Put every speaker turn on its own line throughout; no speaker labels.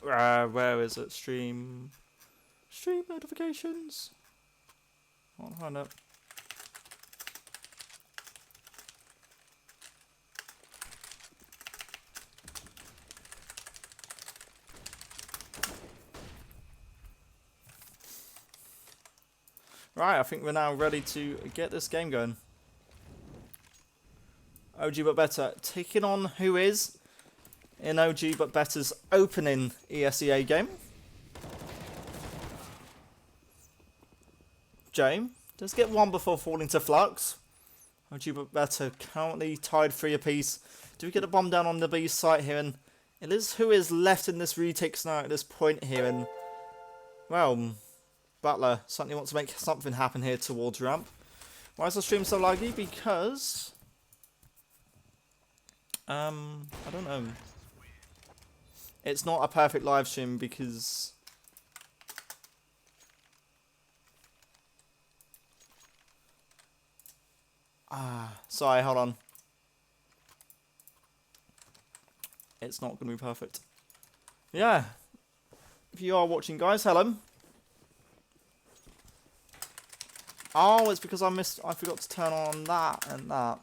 Where is it? Stream notifications. I'll find it. Right, I think we're now ready to get this game going. OgButBetter taking on whois in OgButBetter's opening ESEA game. James does get one before falling to Flux. OgButBetter currently tied 3 apiece. Do we get a bomb down on the B site here? And it is whois left in this retake scenario at this point here. And, well, Butler certainly wants to make something happen here towards ramp. Why is the stream so laggy? Because I don't know. It's not a perfect live stream because sorry, hold on. It's not going to be perfect. Yeah. If you are watching, guys, hello. Oh, it's because I forgot to turn on that and that.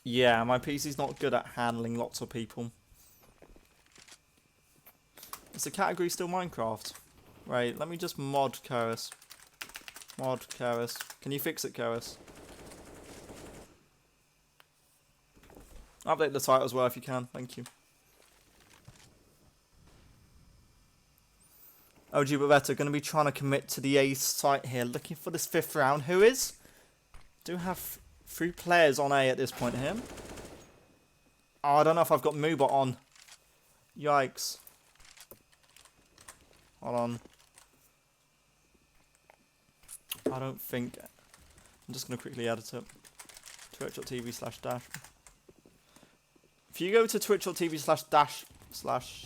Yeah, my PC's not good at handling lots of people. Is the category still Minecraft? Right, let me just mod whois. Mod whois. Can you fix it, whois? Update the title as well if you can. Thank you. OgButBetter going to be trying to commit to the A site here, looking for this 5th round. whois do have 3 players on A at this point here. Oh, I don't know if I've got Moobot on. Yikes. Hold on. I don't think. I'm just going to quickly edit it. Twitch.tv/dash. If you go to twitch.tv/dash/,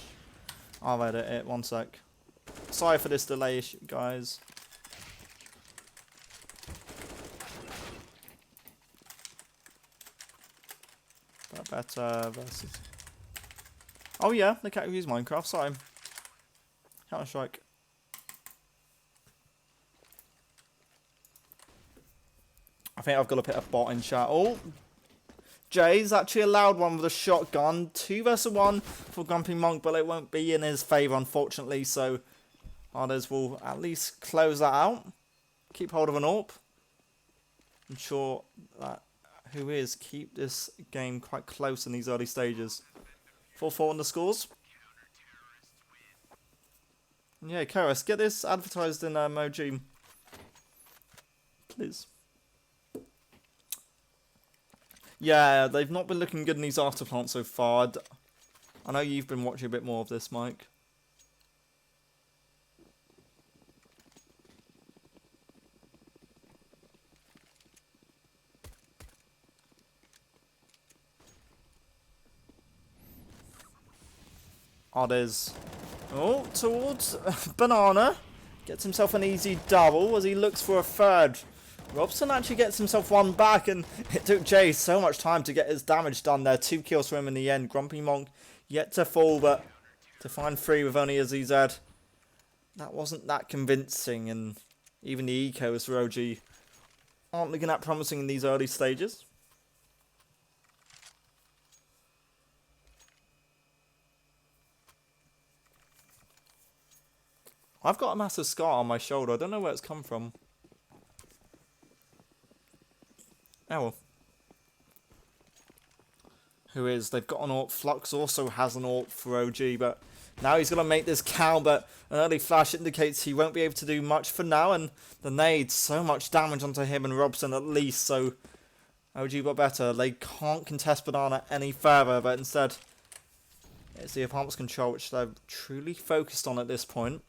I'll edit it. 1 sec. Sorry for this delay issue, guys. Better versus. Oh yeah, the category is Minecraft. Sorry. Counter-Strike. I think I've got to put a bot in chat. Oh, Jay's actually allowed one with a shotgun. 2 versus 1 for Grumpy Monk, but it won't be in his favour, unfortunately. So others will at least close that out. Keep hold of an AWP. Ensure that whois keep this game quite close in these early stages. 4-4 on the scores. Yeah, whois, get this advertised in OG. Please. Yeah, they've not been looking good in these after plants so far. I know you've been watching a bit more of this, Mike. Others. Oh, towards Banana. Gets himself an easy double as he looks for a 3rd. Robson actually gets himself 1 back, and it took Jay so much time to get his damage done there. 2 kills for him in the end. Grumpy Monk yet to fall, but to find 3 with only a ZZ, that wasn't that convincing, and even the ecos for OG aren't looking that promising in these early stages. I've got a massive scar on my shoulder. I don't know where it's come from. Oh well. whois, they've got an AWP. Flux also has an AWP for OG, but now he's going to make this count, but an early flash indicates he won't be able to do much for now, and the nade, so much damage onto him and Robson at least, so OgButBetter, they can't contest Banana any further, but instead it's the apartment's control, which they're truly focused on at this point.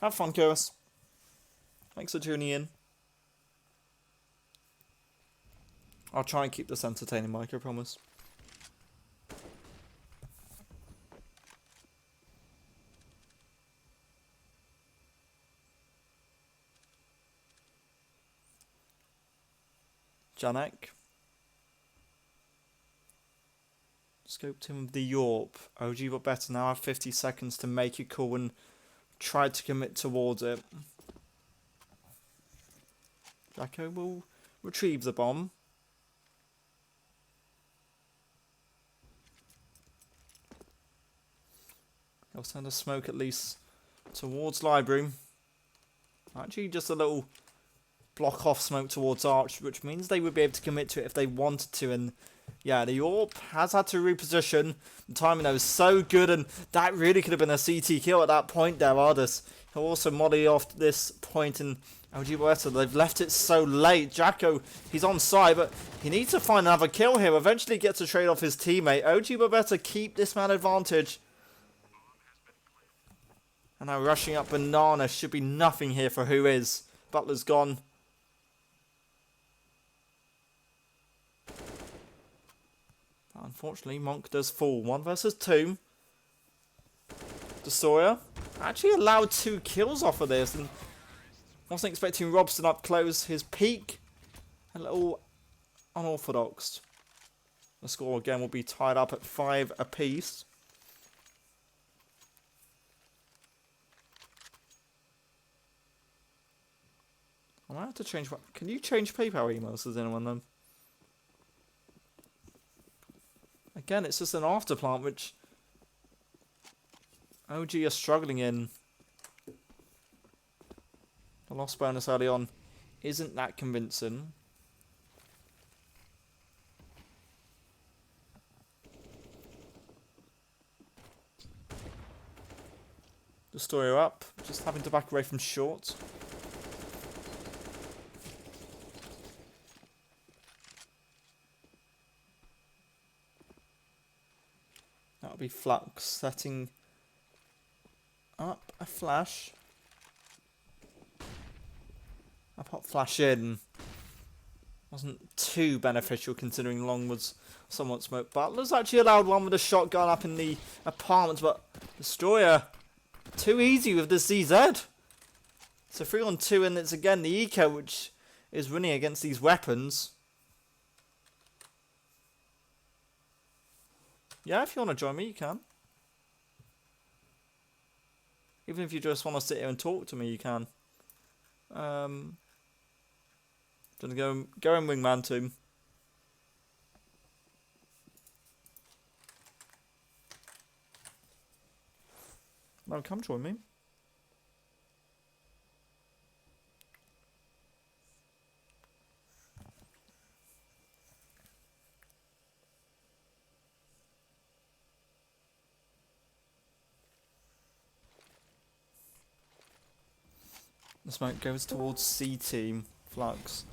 Have fun, whois. Thanks for tuning in. I'll try and keep this entertaining, Mike, I promise. Janek. Scoped him with the Yorp. OgButBetter now have 50 seconds to make a call and try to commit towards it. Jacko will retrieve the bomb. He'll send a smoke at least towards library. Actually, just a little block off smoke towards Arch, which means they would be able to commit to it if they wanted to. And yeah, the Orb has had to reposition. The timing though is so good, and that really could have been a CT kill at that point there, Ardis. He'll also molly off this point, and OgButBetter, they've left it so late. Jacko, he's on side, but he needs to find another kill here. Eventually gets a trade off his teammate. OgButBetter keep this man advantage. And now rushing up Banana should be nothing here for whois. Butler's gone. But unfortunately, Monk does fall. 1 versus 2. Destroyer actually allowed 2 kills off of this. And wasn't expecting Robson up close. His peak, a little unorthodox. The score again will be tied up at 5 apiece. I might have to change. Can you change PayPal emails? Does anyone know? Again, it's just an afterplant, which OG are struggling in. The loss bonus early on isn't that convincing. Destroyer up, just having to back away from short. That'll be Flux setting up a flash. I popped flash in. Wasn't too beneficial considering Long was somewhat smoked. Butler's actually allowed one with a shotgun up in the apartments, but Destroyer too easy with the CZ. So 3-on-2, and it's again the eco which is winning against these weapons. Yeah, if you want to join me, you can. Even if you just want to sit here and talk to me, you can. Gonna go in wingman team. No, come join me. The smoke goes towards C team. Flux.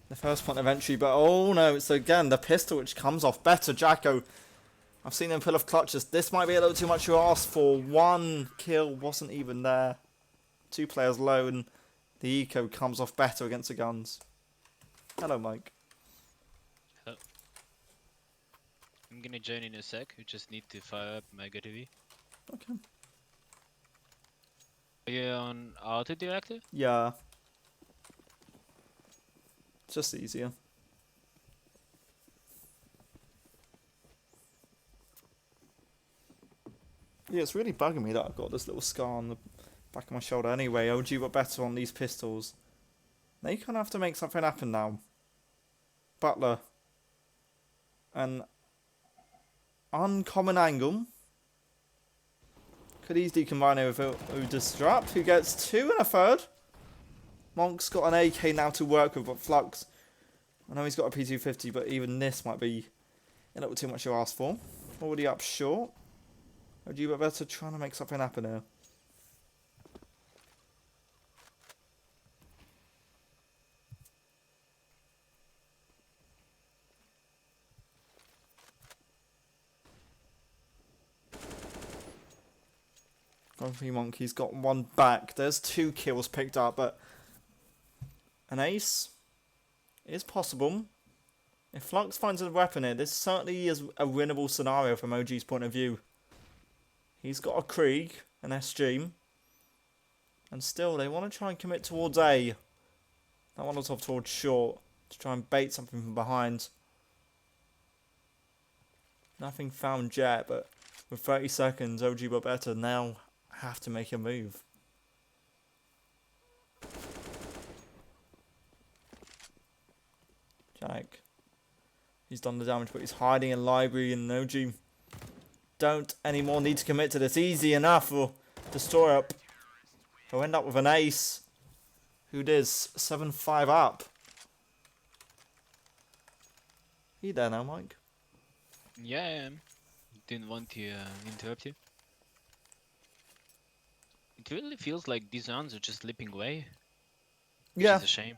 The first point of entry, but oh no, it's again the pistol which comes off better. Jacko. I've seen him pull off clutches. This might be a little too much to ask for. 1 kill wasn't even there. 2 players low, and the eco comes off better against the guns. Hello, Mike.
Hello. I'm gonna join in a sec. We just need to fire up my TV.
Okay.
Are you on auto director?
Yeah. It's just easier. Yeah, it's really bugging me that I've got this little scar on the back of my shoulder. Anyway, OgButBetter on these pistols. They kind of have to make something happen now. Butler. An uncommon angle. Could easily combine it with Udestrap, who gets 2 and a third. Monk's got an AK now to work with, but Flux, I know he's got a P250, but even this might be a little too much to ask for. Already up short. OgButBetter trying to make something happen here. Grumpy Monkey's got 1 back. There's 2 kills picked up, but an ace is possible. If Flux finds a weapon here, this certainly is a winnable scenario from OG's point of view. He's got a Krieg, an SG, and still they want to try and commit towards A. That one was off towards short. to try and bait something from behind. Nothing found yet, but with 30 seconds, OgButBetter now have to make a move. Jack. He's done the damage, but he's hiding in library, and OG don't anymore need to commit to this. Easy enough for Destroy Up. He'll end up with an ace. Who dis? 7-5 up. You there now, Mike?
Yeah, I am. Didn't want to interrupt you. It really feels like these rounds are just slipping away. Which
Yeah.
is a shame.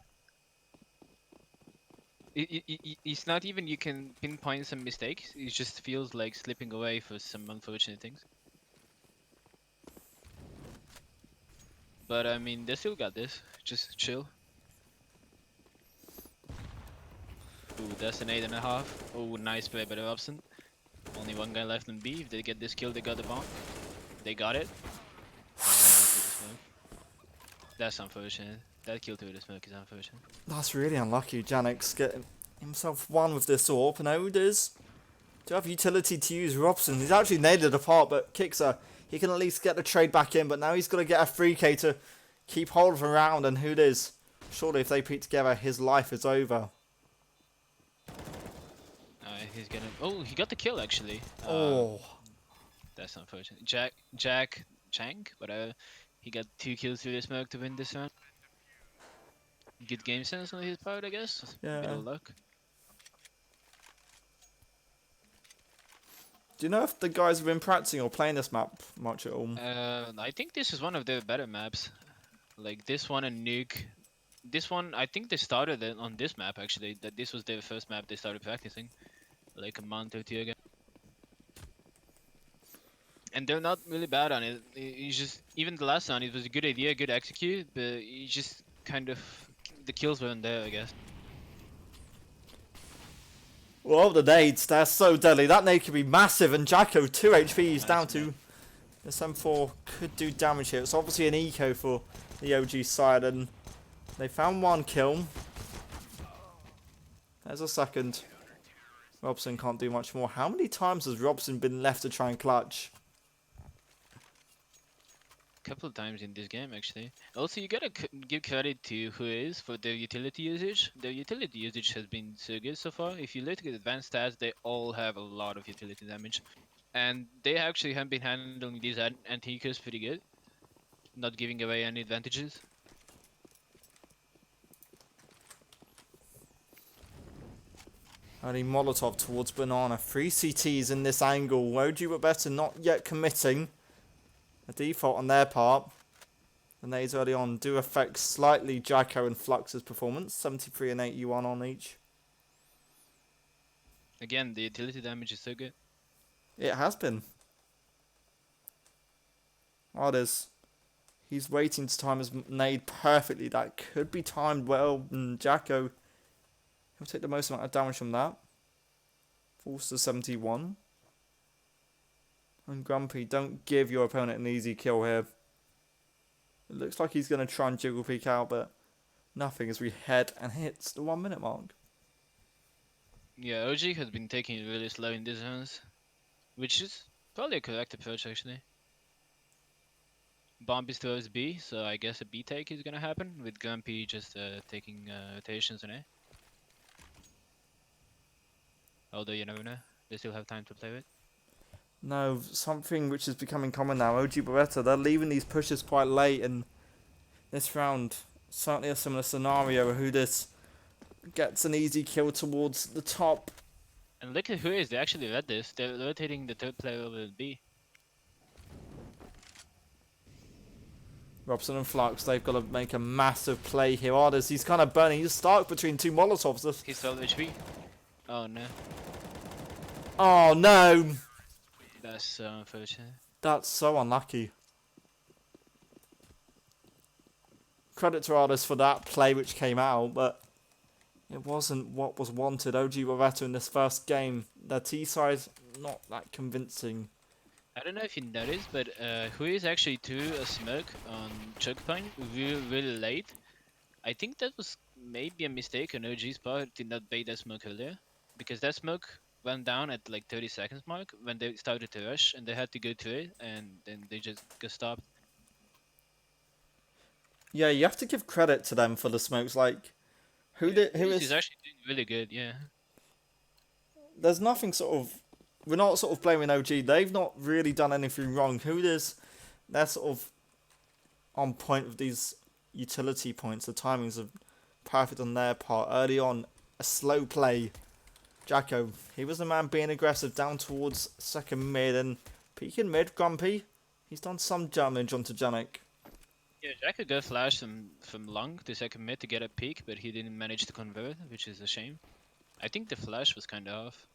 It's not even you can pinpoint some mistakes. It just feels like slipping away for some unfortunate things. But I mean, they still got this. Just chill. Ooh, that's an 8.5. Oh, nice play by the Robson. Only one guy left in B. If they get this kill, they got the bomb. They got it. That's unfortunate. That kill through the smoke is unfortunate.
That's really unlucky. Janix getting himself one with this AWP, and Oders to have utility to use Robson. He's actually nailed it apart, but Kixer, he can at least get the trade back in, but now he's got to get a 3k to keep hold of a round, and who dis? Surely if they peek together, his life is over.
He's gonna... Oh, he got the kill actually. That's unfortunate. Jack Chang, whatever. He got 2 kills through the smoke to win this round. Good game sense on his part, I guess.
Yeah.
Bit of luck.
Do you know if the guys have been practicing or playing this map much at all?
I think this is one of their better maps. Like this one and Nuke. This one, I think they started it on this map actually. That this was their first map they started practicing, like a month or 2 ago. And they're not really bad on it. It's just even the last round, it was a good idea, good execute, but it just kind of the kills weren't there, I guess.
Well, the nades, they're so deadly. That nade could be massive, and Jacko, 2 HP, is down to... This M4 could do damage here. It's obviously an eco for the OG side, and they found 1 kill. There's a second. Robson can't do much more. How many times has Robson been left to try and clutch?
Couple of times in this game actually. Also, you gotta give credit to whois for their utility usage. Their utility usage has been so good so far. If you look at advanced stats, they all have a lot of utility damage, and they actually have been handling these anti-ecos pretty good, not giving away any advantages.
Early Molotov towards Banana. 3 CTs in this angle. OgButBetter not yet committing. A default on their part. The nades early on do affect slightly Jacko and Flux's performance. 73 and 81 on each.
Again, the utility damage is so good.
It has been. Others. He's waiting to time his nade perfectly. That could be timed well. And Jacko, he'll take the most amount of damage from that. Falls to 71. And Grumpy, don't give your opponent an easy kill here. It looks like he's going to try and jiggle peek out, but nothing as we head and hits the 1 minute mark.
Yeah, OG has been taking it really slow in these rounds, which is probably a correct approach actually. Bomb is towards B, so I guess a B take is gonna happen, with Grumpy just taking rotations on A. Although you never know, they still have time to play with.
No, something which is becoming common now. OgButBetter, they're leaving these pushes quite late, and this round, certainly a similar scenario who this gets an easy kill towards the top.
And look at whois, they actually read this. They're rotating the 3rd player over B.
Robson and Flux, they've got to make a massive play here. Ardis, he's kind of burning. He's stuck between 2 Molotovs.
He's 12 HP. Oh no.
Oh no!
That's so unfortunate.
That's so unlucky. Credit to Ardis for that play which came out, but it wasn't what was wanted. OgButBetter in this first game, their T side not that convincing.
I don't know if you noticed, but whois actually threw a smoke on choke point really late. I think that was maybe a mistake on OG's part to not bait that smoke earlier, because that smoke went down at like 30 seconds mark when they started to rush and they had to go to it, and then they just got stopped.
Yeah, you have to give credit to them for the smokes. Like, who
Whois is
is?
actually doing really good, yeah.
There's nothing sort of. We're not sort of blaming OG. They've not really done anything wrong. Who is? They're sort of on point with these utility points. The timings are perfect on their part. Early on, a slow play. Jacko, he was the man being aggressive down towards second mid and peeking mid. Grumpy, he's done some damage onto Janik.
Yeah, Jack could go flash from long to second mid to get a peek, but he didn't manage to convert, which is a shame. I think the flash was kind of off.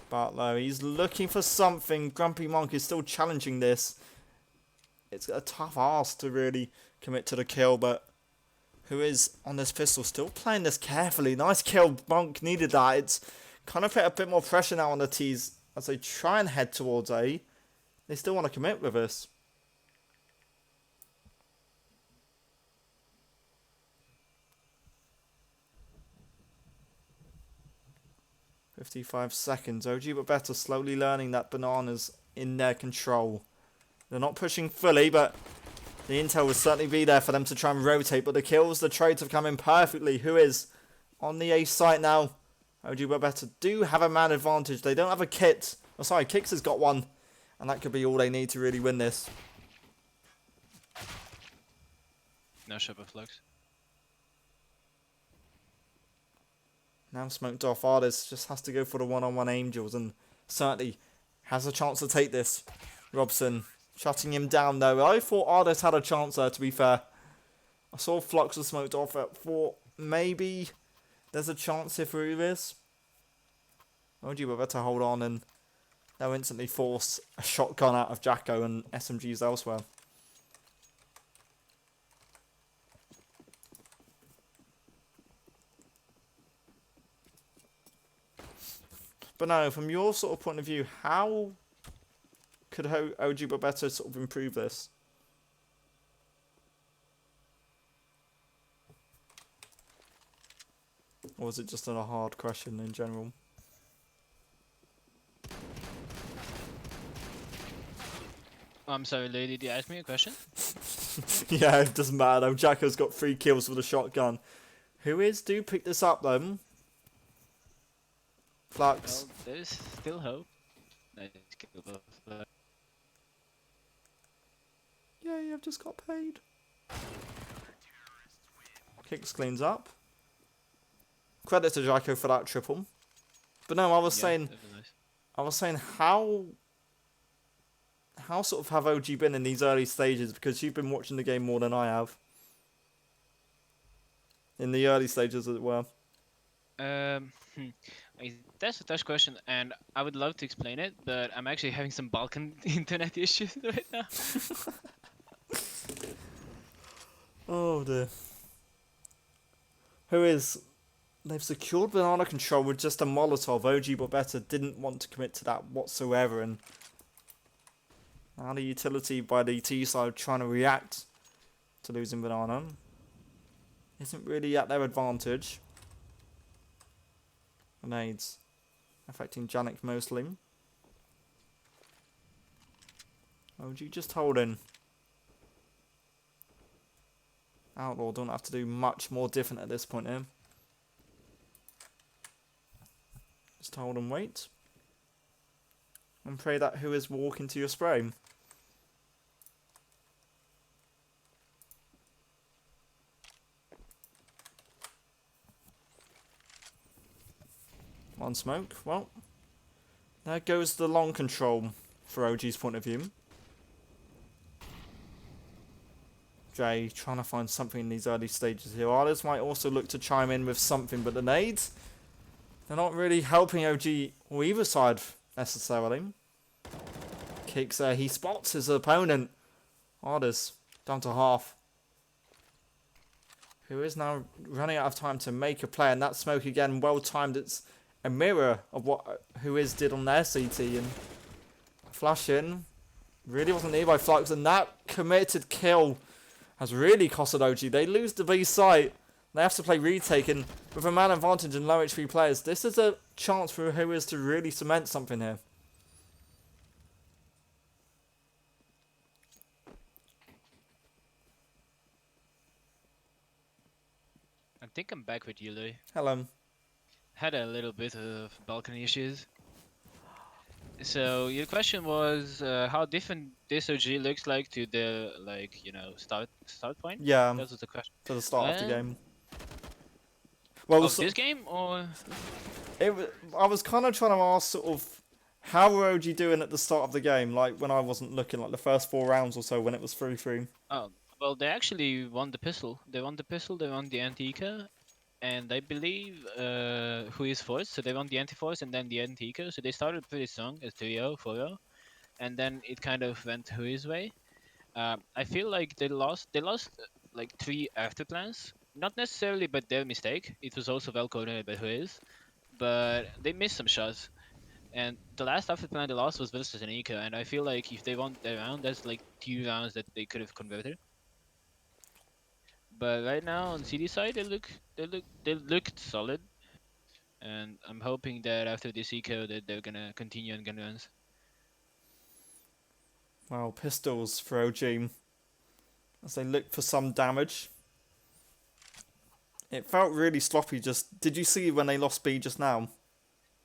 Butler, he's looking for something. Grumpy Monk is still challenging this. It's a tough ask to really commit to the kill, but whois on this pistol still playing this carefully. Nice kill. Monk needed that. It's kind of put a bit more pressure now on the T's as they try and head towards A. They still want to commit with us. "55 seconds. OgButBetter slowly learning that Banana's in their control. They're not pushing fully, but the intel will certainly be there for them to try and rotate. But the kills, the trades have come in perfectly. Whois on the A site now? OgButBetter do have a man advantage. They don't have a kit. Oh, sorry, Kix has got one. And that could be all they need to really win this.
No Shopper Flux.
Now smoked off. Artist just has to go for the one-on-one Angels and certainly has a chance to take this. Robson shutting him down though. I thought Artist had a chance there, to be fair. I saw Flux was smoked off at 4. Maybe there's a chance here for this. OgButBetter hold on and they'll instantly force a shotgun out of Jacko and SMGs elsewhere. But no, from your sort of point of view, how could OgButBetter sort of improve this? Or was it just a hard question in general?
I'm sorry, lady, did you ask me a question?
Yeah, it doesn't matter though. Jacko's got 3 kills with a shotgun. Whois do pick this up though. Flux.
Well, there's still hope. Nice kill both.
Yay, I've just got paid. Kicks cleans up. Credit to Jacko for that triple. But no, I was saying,
Nice.
how sort of have OG been in these early stages, because you've been watching the game more than I have. In the early stages, as it were.
That's a tough question, and I would love to explain it, but I'm actually having some Balkan internet issues right now.
Oh dear. Whois? They've secured banana control with just a Molotov. OgButBetter didn't want to commit to that whatsoever, and now the utility by the T side trying to react to losing banana isn't really at their advantage. Grenades affecting Janik mostly. OG just holding. Outlaw don't have to do much more different at this point here. Just hold and wait. And pray that whois walk into your spray. One smoke. Well, there goes the long control for OG's point of view. Jay trying to find something in these early stages here. Others might also look to chime in with something, but the nades, they're not really helping OG or either side necessarily. Kicks there. He spots his opponent. Others down to half. Whois now running out of time to make a play, and that smoke again well timed. It's a mirror of what Whois did on their CT, and flash in really wasn't near by Flux, and that committed kill has really costed OG. They lose the B site. They have to play retake, and with a man advantage and low HP players, this is a chance for whois to really cement something here.
I think I'm back with you, Louis.
Hello.
Had a little bit of balcony issues. So your question was how different this OG looks like to the start point.
Yeah,
That was the question.
to the start of the
Um,
game. Well,
Of this game or
I was kind of trying to ask sort of how were OG doing at the start of the game, like when I wasn't looking, like the first 4 rounds or so when it was 3-3.
oh well they actually won the pistol. They won the pistol. They won the anti-eco, and I believe whois force. So they won the anti-force and then the anti-eco. So they started pretty strong as 3-0, 4-0, and then it kind of went whois way. I feel like they lost. They lost like 3 after plans. Not necessarily, but their mistake. It was also well coordinated by whois, but they missed some shots. And the last after plan they lost was versus an eco, and I feel like if they won that round, that's like 2 rounds that they could have converted. But right now on CD side, they looked solid, and I'm hoping that after this eco that they're gonna continue on gun runs.
Well, pistols for OG as they look for some damage. It felt really sloppy. Just did you see when they lost B just now?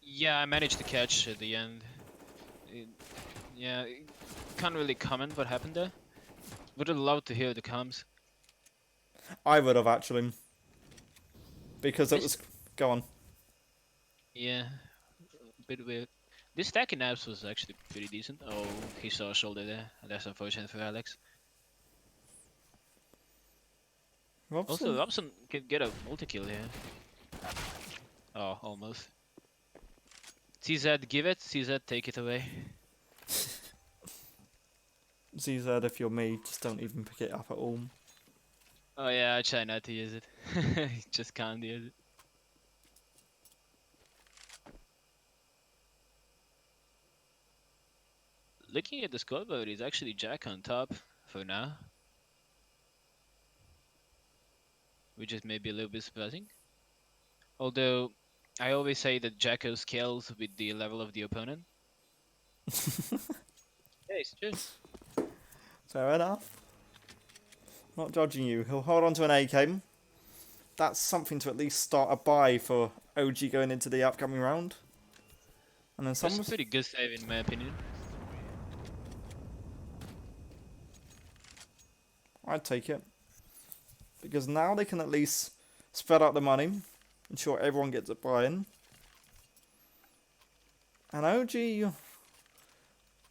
Yeah, I managed to catch at the end. Yeah, can't really comment what happened there. Would have loved to hear the comms.
I would have actually, because it was. Go on.
Yeah, a bit weird. This stack in apps was actually pretty decent. Oh, he saw a shoulder there. That's unfortunate for Alex.
Robson.
Also, Robson can get a multi-kill here. Oh, almost. CZ, give it. CZ, take it away.
ZZ, if you're me, just don't even pick it up at all.
Oh yeah, I try not to use it. Just can't use it. Looking at the scoreboard, it's actually Jack on top for now. Which is maybe a little bit surprising. Although, I always say that Jacko scales with the level of the opponent. Yeah, it's true.
Fair enough. Not judging you. He'll hold on to an AK. That's something to at least start a buy for OG going into the upcoming round. And then
That's
someone's
a pretty good save in my opinion.
I'd take it. Because now they can at least spread out the money, ensure everyone gets a buy-in. And OG,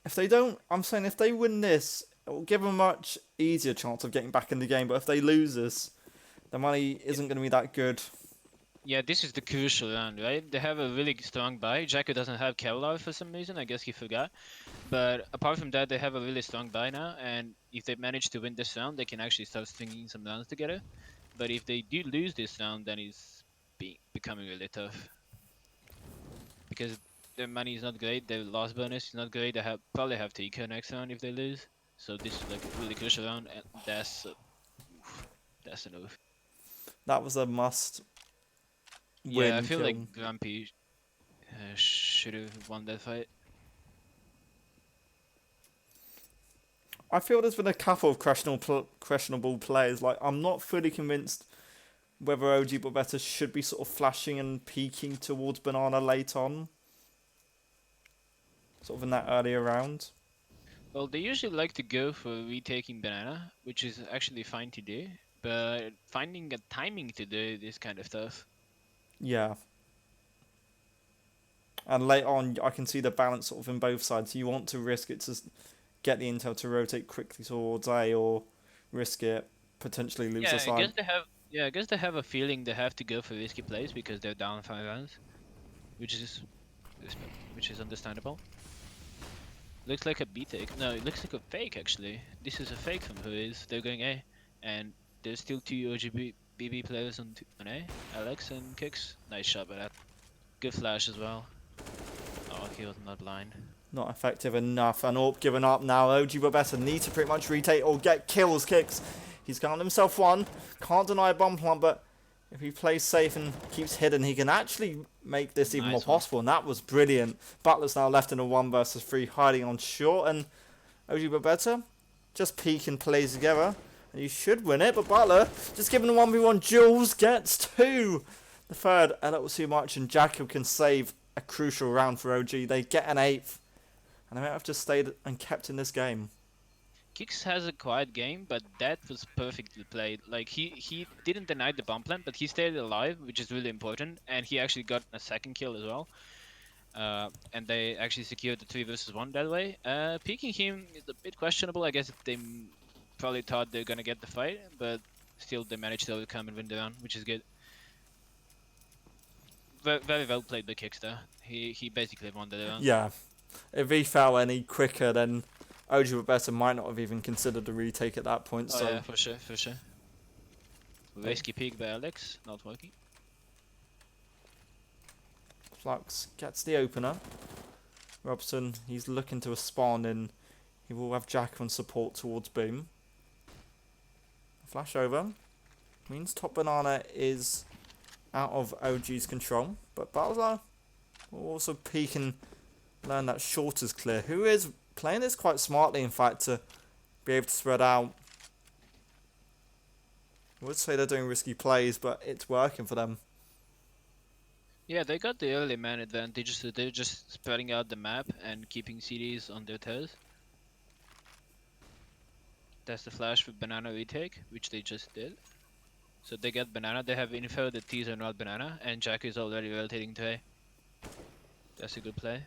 if they don't, I'm saying if they win this, it will give them a much easier chance of getting back in the game. But if they lose this, the money isn't going to be that good.
Yeah, this is the crucial round, right? They have a really strong buy. Jacko doesn't have Kevlar for some reason. I guess he forgot. But apart from that, they have a really strong buy now. And if they manage to win this round, they can actually start stringing some rounds together. But if they do lose this round, then it's becoming really tough. Because their money is not great. Their loss bonus is not great. They probably have to eco next round if they lose. So this is like a really crucial round. And that's an oof.
That was a must.
Yeah, I feel like Grumpy should have won that fight.
I feel there's been a couple of questionable players. Like, I'm not fully convinced whether OgButBetter should be sort of flashing and peeking towards Banana late on. Sort of in that earlier round.
Well, they usually like to go for retaking Banana, which is actually fine to do. But finding a timing to do this kind of tough.
Yeah. And late on, I can see the balance sort of in both sides. You want to risk it to get the intel to rotate quickly towards A, or risk it, potentially lose the side.
I guess they have a feeling they have to go for risky plays because they're down 5 rounds, which is understandable. Looks like a B take. No, it looks like a fake actually. This is a fake from whois. They're going A, and there's still 2 OgBB players on A. Alex and Kicks. Nice shot by that. Good flash as well. Oh, he was not blind.
Not effective enough. And Orp giving up now. OgButBetter need to pretty much retake or get kills. Kicks. He's got himself one. Can't deny a bomb plant, but if he plays safe and keeps hidden, he can actually make this even more
Nice one.
possible. And that was brilliant. Butler's now left in a 1 versus 3, hiding on short. And OgButBetter just peeking plays together. And you should win it, but Butler just giving the 1v1. Jules gets 2. The third, a little too much, and Jacob can save a crucial round for OG. They get an 8th. And they might have just stayed and kept in this game.
Kix has a quiet game, but that was perfectly played. Like he didn't deny the bomb plant, but he stayed alive, which is really important, and he actually got a second kill as well. And they actually secured the 3 versus 1 that way. Peeking him is a bit questionable. I guess they probably thought they're gonna get the fight, but still they managed to overcome and win the round, which is good. Very well played by Kix though. He basically won the round.
Yeah. If he fell any quicker, then OgButBetter might not have even considered the retake at that point.
Oh
So
yeah, for sure. Risky peek by Alex, not working.
Flux gets the opener. Robson, he's looking to spawn in. He will have Jack on support towards Boom. Flash over. Means top banana is out of OG's control. But Butler will also peek and learn that short is clear. Who is playing this quite smartly, in fact, to be able to spread out. I would say they're doing risky plays, but it's working for them.
Yeah, they got the early man advantage, so they're just spreading out the map and keeping CDs on their toes. That's the flash with banana retake, which they just did. So they get banana, they have info that T's are not banana, and Jack is already rotating to A. That's a good play.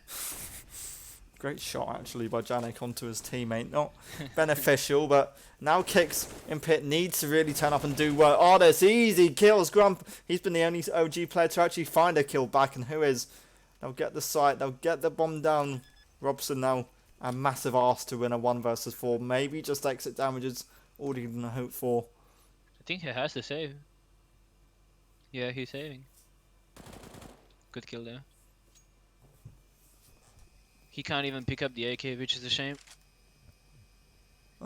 Great shot, actually, by Janik onto his teammate. Not beneficial, but now Kix in pit needs to really turn up and do work. Oh, there's easy kills. Grump, he's been the only OG player to actually find a kill back, and whois? They'll get the site, they'll get the bomb down. Robson now a massive arse to win a 1 versus 4. Maybe just exit damages, all you can hope for.
I think he has to save. Yeah, he's saving. Good kill there. He can't even pick up the AK, which is a shame.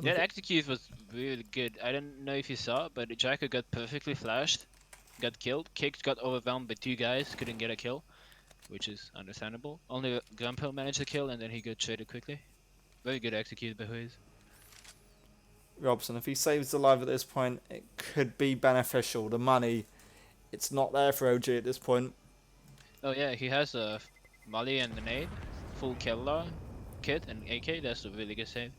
That execute was really good. I don't know if you saw, but Jacko got perfectly flashed, got killed. Kicked, got overwhelmed by 2 guys, couldn't get a kill, which is understandable. Only Grumpo managed to kill, and then he got traded quickly. Very good execute by whois.
Robson, if he saves alive at this point, it could be beneficial. The money, it's not there for OG at this point.
Oh yeah, he has a molly and a nade, full Kevlar kit and AK. That's a really good save.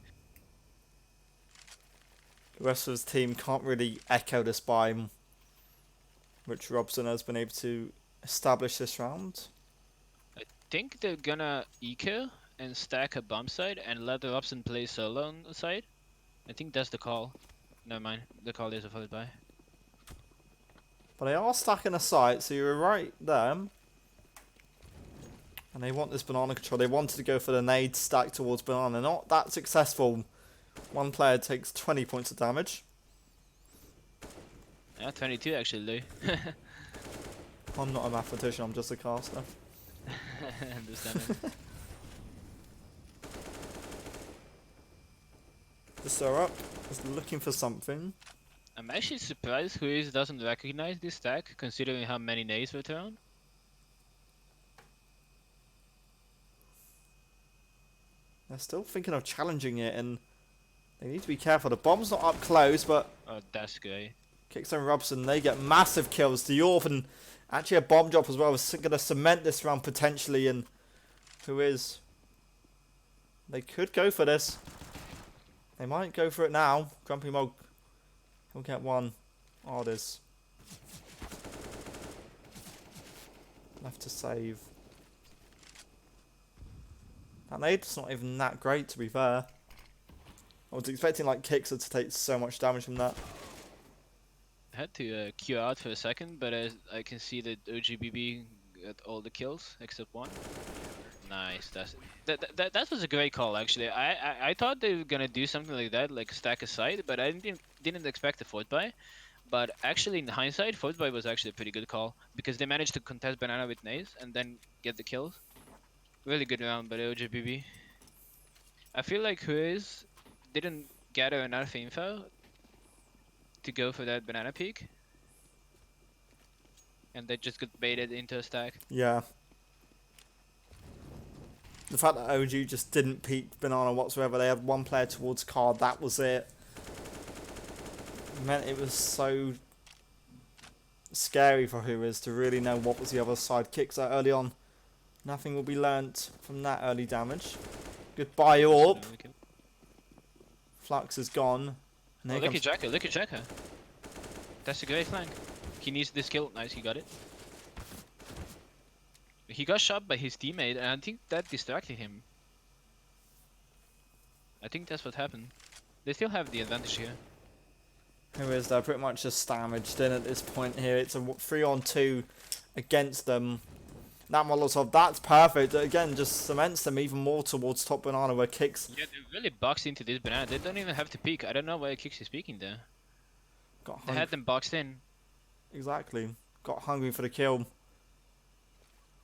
The rest of his team can't really echo this by which Robson has been able to establish this round.
I think they're gonna eco and stack a bomb site and let Robson play solo on the side. I think that's the call. Never mind, the call is a followed by.
But they are stacking a site, so you were right there. And they want this banana control. They wanted to go for the nade stack towards banana. Not that successful. One player takes 20 points of damage.
Yeah, 22 actually, Lou.
I'm not a mathematician, I'm just a caster.
Understand.
Just throw up. Just looking for something.
I'm actually surprised whois doesn't recognize this stack, considering how many nades were thrown.
They're still thinking of challenging it, and they need to be careful. The bomb's not up close, but
Oh, that's great.
Kix and Robson, they get massive kills. Diorf and actually a bomb drop as well is going to cement this round potentially, and whois? They could go for this. They might go for it now. Grumpy Mog, he'll get one. Oh, there's left to save. That nade's not even that great, to be fair. I was expecting like Kixer to take so much damage from that.
I had to queue out for a second, but I can see that OgBB got all the kills except one. Nice. That was a great call actually. I thought they were gonna do something like that, like stack a side, but I didn't expect a fort buy. But actually, in hindsight, fort buy was actually a pretty good call because they managed to contest banana with nades and then get the kills. Really good round by the OgBB. I feel like whois didn't gather enough info to go for that banana peek, and they just got baited into a stack.
Yeah. The fact that OG just didn't peek banana whatsoever. They had one player towards card. That was it. Meant it was so scary for whois to really know what was the other side. Kicks out early on. Nothing will be learnt from that early damage. Goodbye, Orb. Flux is gone. And
Oh,
here
look at
comes...
Jacko, look at Jacko. That's a great flank. He needs this kill. Nice, he got it. He got shot by his teammate, and I think that distracted him. I think that's what happened. They still have the advantage here.
whois, they're pretty much just damaged in at this point here. It's a 3-on-2 against them. That Molotov, that's perfect. Again, just cements them even more towards top banana where Kicks...
Yeah, they really boxed into this banana. They don't even have to peek. I don't know why Kicks is peeking there. They had them boxed in.
Exactly. Got hungry for the kill.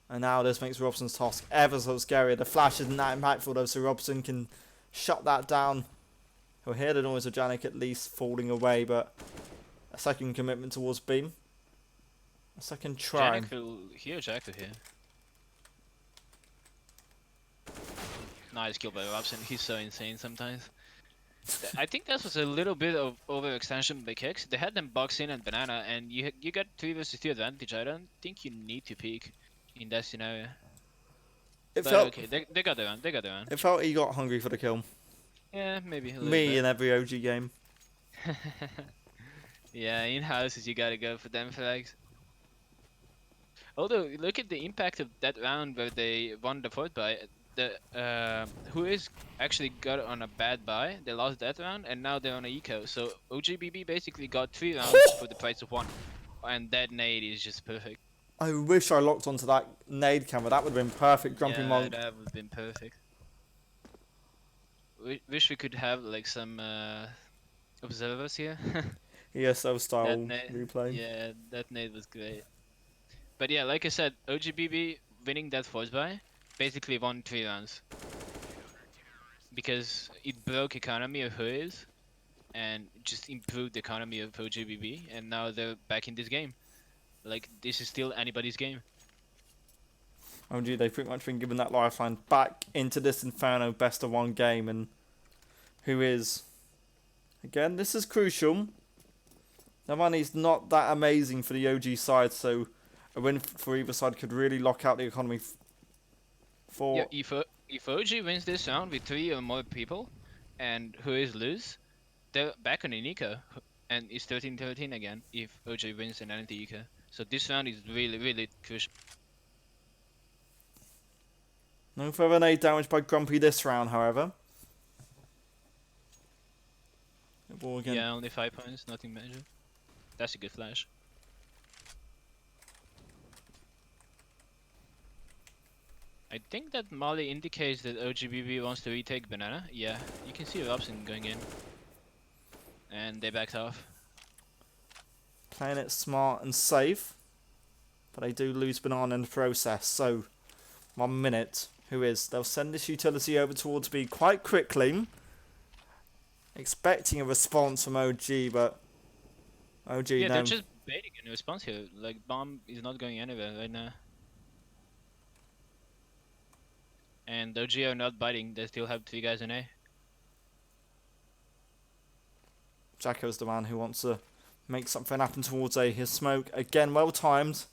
And now this makes Robson's task ever so scary. The flash isn't that impactful though, so Robson can shut that down. He'll hear the noise of Janik at least falling away, but a second commitment towards Beam. A second try.
Janik will hear Jacko here. Nice kill by Robson. He's so insane sometimes. I think that was a little bit of overextension by Kicks. They had them box in and banana, and you got 3 versus 2 advantage. I don't think you need to peek in that scenario.
It
But
felt
okay, they got their own. They got their own.
it felt he got hungry for the kill.
Yeah, maybe a little
Me
bit.
in every OG game.
Yeah, in houses you gotta go for them flags. Although, look at the impact of that round where they won the fourth buy. The whois actually got on a bad buy. They lost that round, and now they're on a eco. So OgBB basically got 3 rounds for the price of 1, and that nade is just perfect.
I wish I locked onto that nade camera. That would have been perfect. Grumpy
Yeah,
Monk.
that would have been perfect. Wish we could have like some observers here.
ESO style
That nade,
replay.
yeah, that nade was great. But yeah, like I said, OgBB winning that force buy basically won 3 rounds. Because it broke economy of whois and just improved the economy of OgBB, and now they're back in this game. Like, this is still anybody's game.
OG, they've pretty much been given that lifeline back into this Inferno best of 1 game, and whois. Again, this is crucial. The money's not that amazing for the OG side, so a win for either side could really lock out the economy for...
Yeah, if OG wins this round with 3 or more people, and whois lose, they're back on an eco, and it's 13-13 again if OG wins an anti-eco. So this round is really, really crucial.
No further nade damage by Grumpy this round, however. The ball again.
Yeah, only 5 points, nothing major. That's a good flash. I think that Molly indicates that OgBB wants to retake banana. Yeah, you can see Robson going in. And they backed off.
Playing it smart and safe. But they do lose banana in the process. So, 1 minute. Whois? They'll send this utility over towards B quite quickly. Expecting a response from OG, but... OG,
Yeah,
no.
they're just baiting in response here. Like, bomb is not going anywhere right now. And OG are not biting, they still have 3 guys in A.
Jacko's the man who wants to make something happen towards A. His smoke, again, well timed.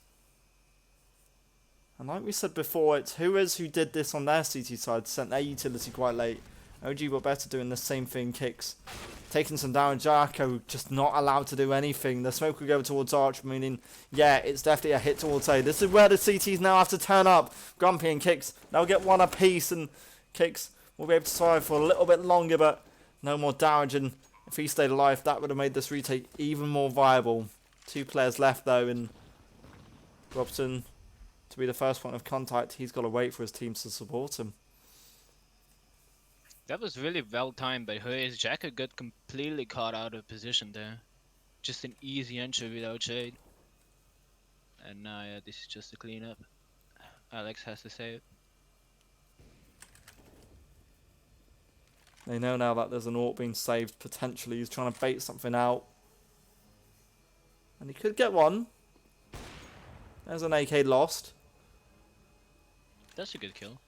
And like we said before, it's whois who did this on their CT side, sent their utility quite late. OgButBetter doing the same thing, Kicks. Taking some damage, Jacko just not allowed to do anything. The smoke will go towards Arch, meaning, yeah, it's definitely a hit towards A. This is where the CTs now have to turn up. Grumpy and Kicks, they'll get 1 apiece, and Kicks will be able to survive for a little bit longer, but no more damage, and if he stayed alive, that would have made this retake even more viable. 2 players left, though, and Robson, to be the first point of contact, he's got to wait for his teams to support him.
That was really well timed by whois. Jacko got completely caught out of position there. Just an easy entry without shade. And now, yeah, this is just a cleanup. Alex has to say it.
They know now that there's an AWP being saved, potentially. He's trying to bait something out. And he could get one. There's an AK lost.
That's a good kill.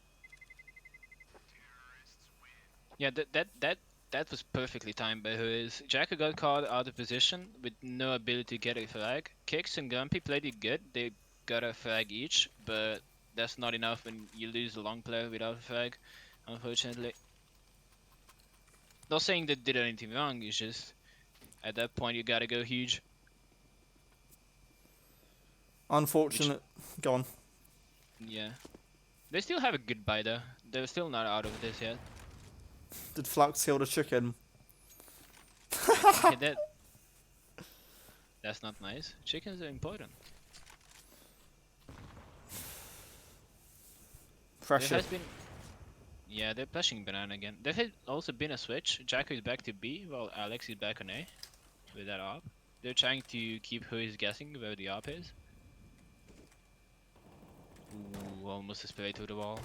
Yeah, that was perfectly timed by whois. Jacko got caught out of position with no ability to get a frag. Kicks and Gumpy played it good. They got a frag each, but that's not enough when you lose a long player without a frag, unfortunately. Not saying they did anything wrong, it's just at that point you gotta go huge.
Unfortunate. Go on.
Yeah. They still have a good buy though. They're still not out of this yet.
Did Flux kill the chicken?
Okay, that's not nice. Chickens are important.
Pressure.
There has been... Yeah, they're pushing banana again. There has also been a switch. Jacko is back to B, while Alex is back on A with that AWP. They're trying to keep whois guessing where the AWP is. Ooh, almost a spray to the wall.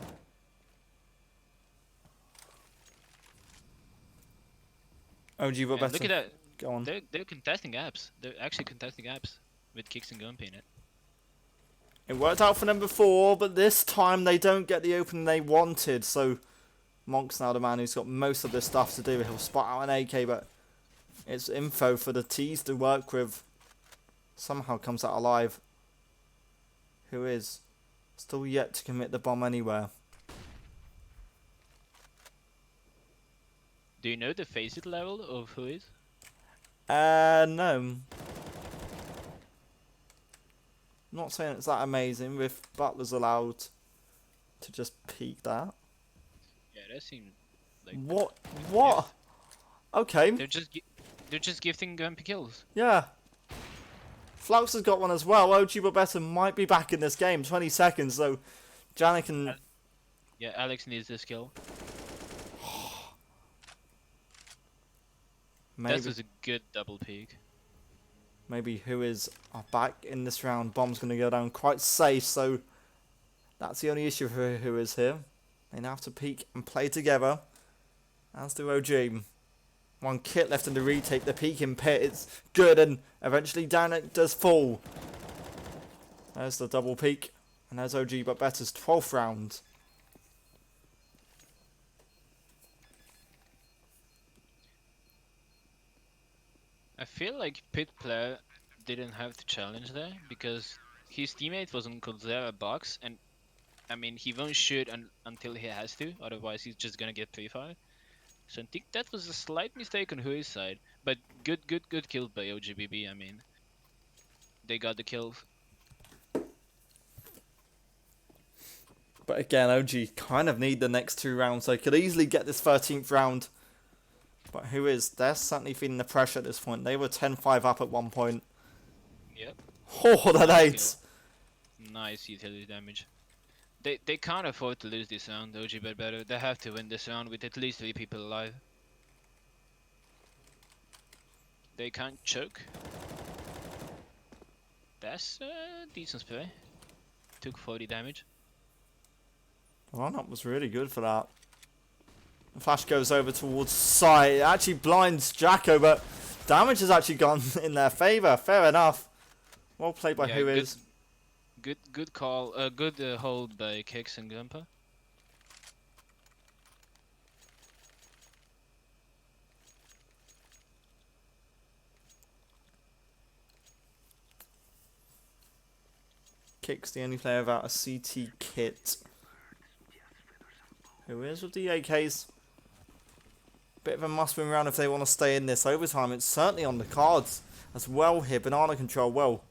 OgButBetter.
And look at that.
Go on.
They're contesting apps. They're actually contesting apps with kicks and Gumpy in it.
It worked out for them before, but this time they don't get the opening they wanted. So Monk's now the man who's got most of this stuff to do. He'll spot out an AK, but it's info for the T's to work with. Somehow comes out alive. whois still yet to commit the bomb anywhere.
Do you know the face it level of whois?
No. Not saying it's that amazing with Butler's allowed to just peek that.
Yeah, that seemed like...
What?
Yeah.
Okay.
They're just gifting Gumpy kills.
Yeah. Flux has got one as well. OgButBetter might be back in this game. 20 seconds, so Janik can...
Yeah, Alex needs this kill.
Maybe,
That was a good double peek.
maybe whois are back in this round. Bomb's going to go down quite safe, so that's the only issue for whois here. They now have to peek and play together, as do OG. One kit left in the retake. The peeking pit is good, and eventually down it does fall. There's the double peek, and there's OgButBetter's 12th round.
I feel like Pit player didn't have to challenge there because his teammate was on Coldzera box, and I mean he won't shoot until he has to, otherwise he's just gonna get 3-5. So I think that was a slight mistake on whois side, but good kill by OgBB. I mean, they got the kills.
But again, OG kind of need the next 2 rounds. They could easily get this 13th round. But whois, they're certainly feeling the pressure at this point. They were 10-5 up at one point.
Yep.
Oh, that
Nice
8.
Nice utility damage. They can't afford to lose this round, OgButBetter. They have to win this round with at least 3 people alive. They can't choke. That's a decent spray. Took 40 damage.
The run-up was really good for that. The flash goes over towards side. It actually blinds Jacko, but damage has actually gone in their favour. Fair enough. Well played by whois.
Good call. Good hold by Kicks and Gumpa.
Kicks the only player without a CT kit. whois with the AKs. Bit of a must-win round if they want to stay in this overtime. It's certainly on the cards as well here. Banana control, well,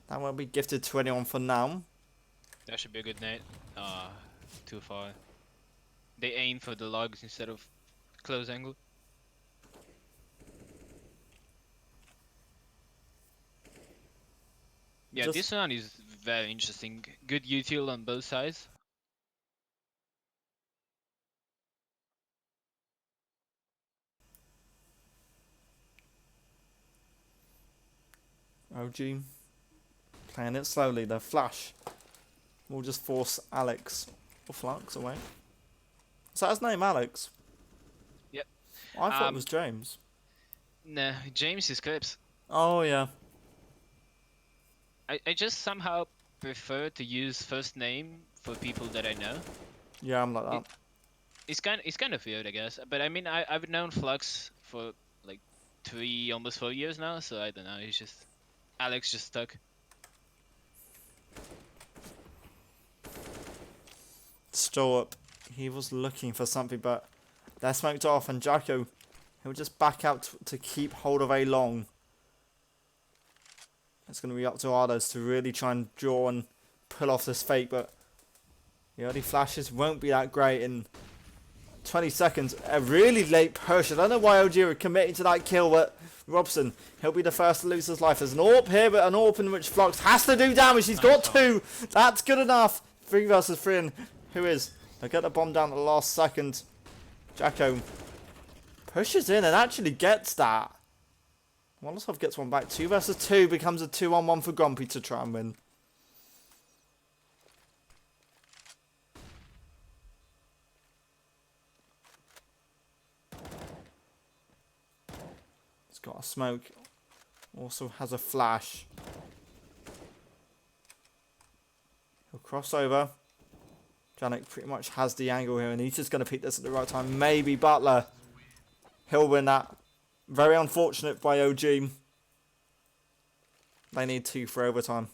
that won't be gifted to anyone for now.
That should be a good nade. Too far. They aim for the logs instead of close angle. Yeah, this round is very interesting. Good util on both sides.
OG playing it slowly. The flash will just force Alex or Flux away. Is that his name, Alex?
Yep.
I thought it was James.
Nah, James is Clips.
Oh yeah.
I just somehow prefer to use first name for people that I know.
Yeah, I'm like that.
It, it's kind of weird, I guess. But I mean, I've known Flux for like almost 4 years now, so I don't know. He's just Alex just stuck.
Still up. He was looking for something, but they're smoked off, and Jacko, he'll just back out to keep hold of A long. It's going to be up to Ardos to really try and draw and pull off this fake, but the early flashes won't be that great in 20 seconds. A really late push. I don't know why OG are committing to that kill, but Robson, he'll be the first to lose his life. There's an AWP here, but an AWP in which Flux has to do damage. He's got two. That's good enough. 3 versus 3, and whois? They'll get the bomb down at the last second. Jacko pushes in and actually gets that. Molotov gets one back. 2 versus 2 becomes a 2-on-1 for Grumpy to try and win. He's got a smoke. Also has a flash. He'll cross over. Janik pretty much has the angle here, and he's just going to pick this at the right time. Maybe Butler. He'll win that. Very unfortunate by OG. They need 2 for overtime.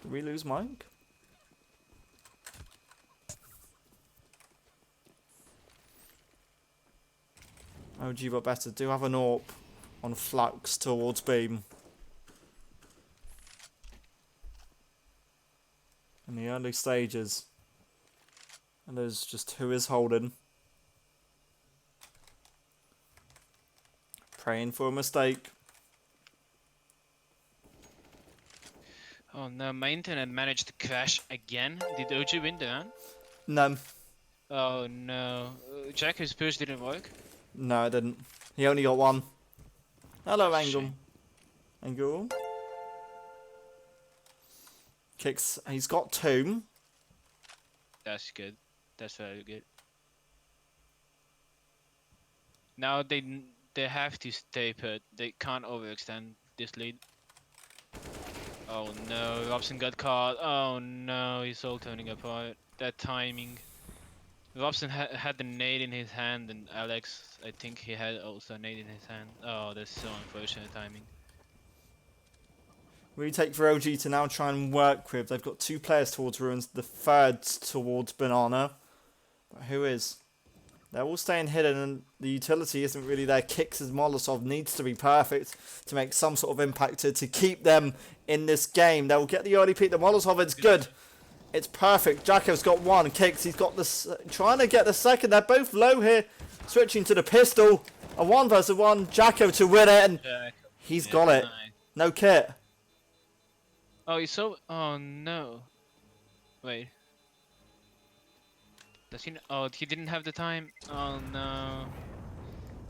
Did we lose Mike? OgButBetter do have an AWP on Flux towards Beam. In the early stages. And there's just whois holding. Praying for a mistake.
Oh no, my internet managed to crash again. Did OG win the round?
No.
Oh no. Jacko's push didn't work?
No, it didn't. He only got 1. Hello, Angle.
Shame.
Angle. Kicks. He's got 2.
That's good. That's very good. Now they have to stay put. They can't overextend this lead. Oh no, Robson got caught. Oh no, he's all turning apart. That timing. Robson had the nade in his hand, and Alex, I think he had also a nade in his hand. Oh, that's so unfortunate timing.
Retake for OG to now try and work with. They've got 2 players towards Ruins, the third towards Banana. But whois? They're all staying hidden, and the utility isn't really there. Kicks as Molotov needs to be perfect to make some sort of impact to keep them in this game. They'll get the early peak. The Molotov is good. It's perfect. Jacko's got 1. Kicks, he's got this. Trying to get the second. They're both low here. Switching to the pistol. A 1 versus 1. Jacko to win it, and he's got it.
Nice.
No kit.
Oh, he's so. Oh no. Wait. Does he? Oh, he didn't have the time. Oh no.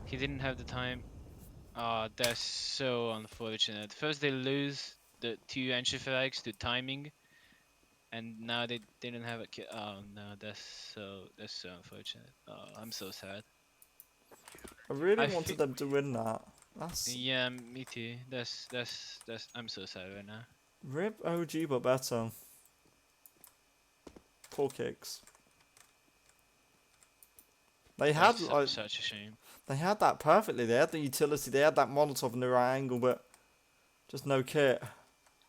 He didn't have the time. Oh, that's so unfortunate. First they lose the 2 entry frags to timing, and now they didn't have a kill. Oh no, that's so unfortunate. Oh, I'm so sad.
I really wanted them to win that. That's
Yeah, me too. That's I'm so sad right now.
rip OgButBetter. Poor Kicks. They had
That's
like
such a shame.
they had that perfectly. They had the utility. They had that Molotov in the right angle, but just no kit.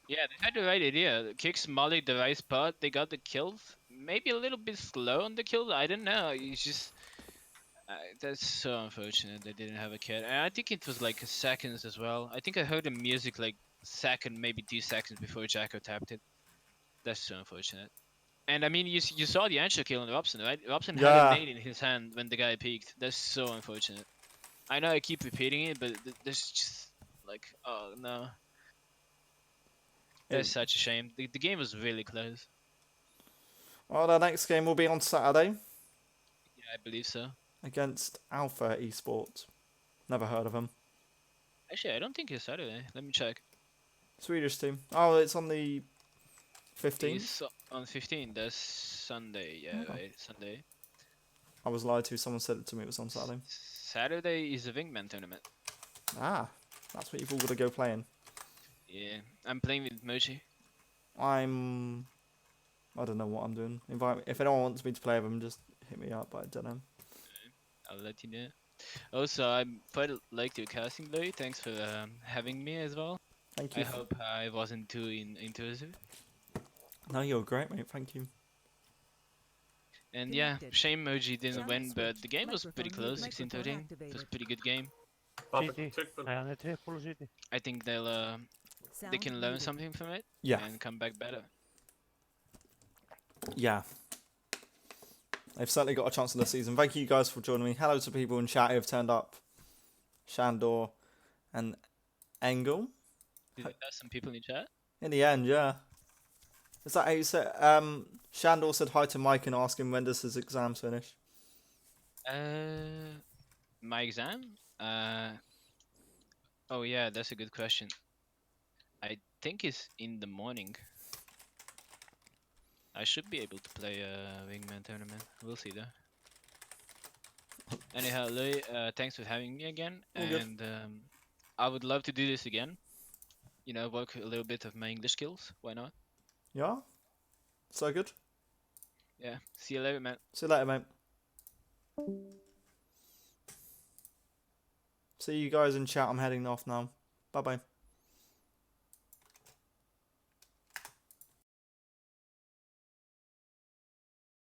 Yeah, they had the right idea. Kicks mollied the right spot. They got the kills. Maybe a little bit slow on the kills. I don't know. It's just that's so unfortunate they didn't have a kit. And I think it was like seconds as well. I think I heard the music like second, maybe 2 seconds before Jacko tapped it. That's so unfortunate. And I mean, you saw the answer kill on Robson, right? Robson had
Yeah.
a nade in his hand when the guy peeked. That's so unfortunate. I know I keep repeating it, but there's just like, oh no. That's such a shame. The game was really close.
Well, the next game will be on Saturday
Yeah, I believe so.
against Alpha Esports. Never heard of them.
Actually, I don't think it's Saturday. Let me check.
Swedish team. Oh, it's on the 15th?
Is on 15. That's Sunday. Yeah,
Oh.
right. Sunday.
I was lied to. Someone said it to me. It was on Saturday.
Saturday is a wingman tournament.
Ah, that's what you've all got to go playing.
Yeah, I'm playing with Mochi.
I don't know what I'm doing. If anyone wants me to play with them, just hit me up. But I don't know.
I'll let you know. Also, I quite like your casting, Louis. Thanks for having me as well.
Thank
I
you.
hope I wasn't too intrusive.
No, you're great, mate. Thank you.
And yeah,
Connected.
shame Moji didn't
Channel
win, but
switched.
the game was pretty
Microphone
close,
mute.
16-13.
Microphone
It was a
activated.
pretty good game.
GG. Ja, det är 3 på GG.
I think they
Sound
can learn
muted.
something from it
Yeah,
and come back better.
yeah. They've certainly got a chance in the season. Thank you guys for joining me. Hello to people in chat who have turned up. Shandor and Engel.
Did you have some people in chat?
In the end, yeah. Is that how you said? Shandor said hi to Mike and asked him when does his exams finish.
My exam? Oh yeah, that's a good question. I think it's in the morning. I should be able to play a wingman tournament. We'll see though. Anyhow, Louis, thanks for having me again,
All good.
and I would love to do this again. You know, work a little bit of my English skills. Why not?
Yeah? So good.
Yeah. See you later, man.
See you later, mate. See you guys in chat. I'm heading off now. Bye-bye.